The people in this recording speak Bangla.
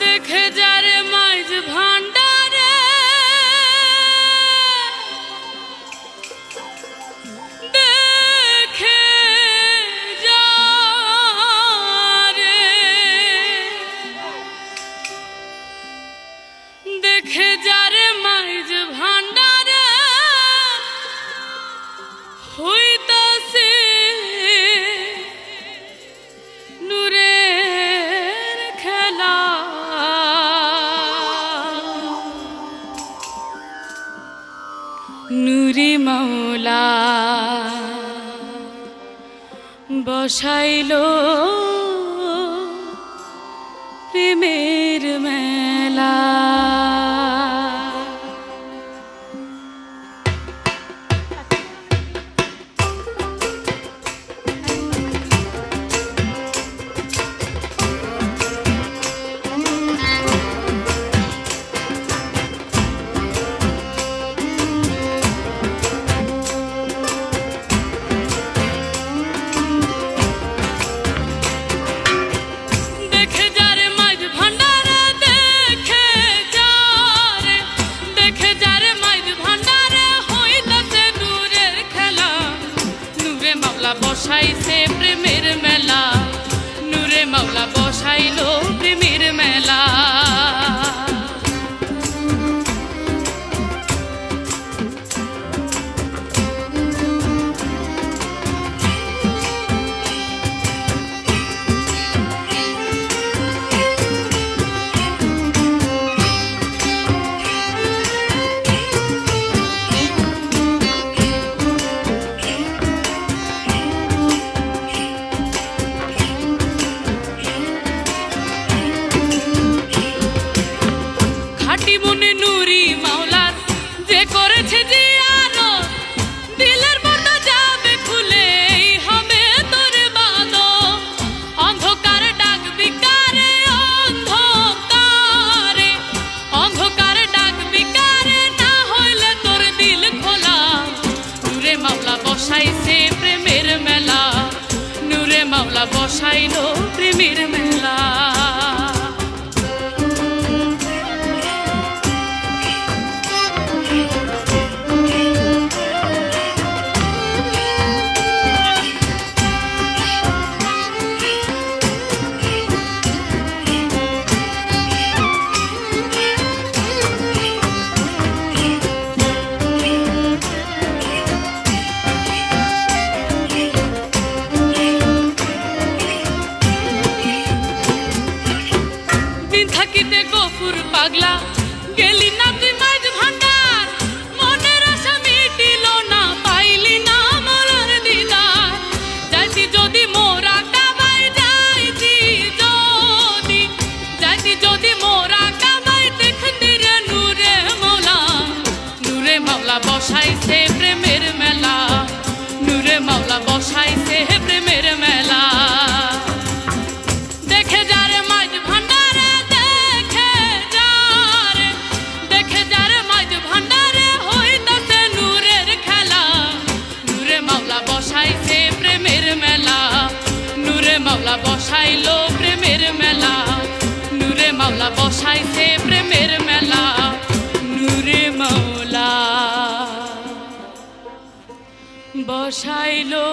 দেখে যারে মাইজ ভান্ডারে দেখে যারে দেখে যারে মাইজ ভান্ডারে হইতাছে নূরের খেলা নুরি মাওলা বসাইলো প্রেমের মেলা বসাইছে প্রেমের মেলা নূরে মাওলা বসাইলো প্রেমের মেলা বসাইছে প্রেমের মেলা নূরে মাওলা বসাইলো প্রেমের মেলা পাগলা গেলি না তুই মাইজ ভান্ডার মনের আশা মিটিল না পাইলি না মরার দিদার যাইতি যদি মোরা কাবাই যাইতি যদি মোরা কাবাই দেখতি রে নূরে মাওলা বসাইছে প্রেমের মেলা নূরে মাওলা বসাইছে প্রেমের মেলা দেখে যারে মাইজ ভান্ডারে বসাইছে প্রেমের মেলা নূরে মাওলা বসাইলো প্রেমের মেলা নূরে মাওলা বসাইছে প্রেমের মেলা নূরে মাওলা বসাইলো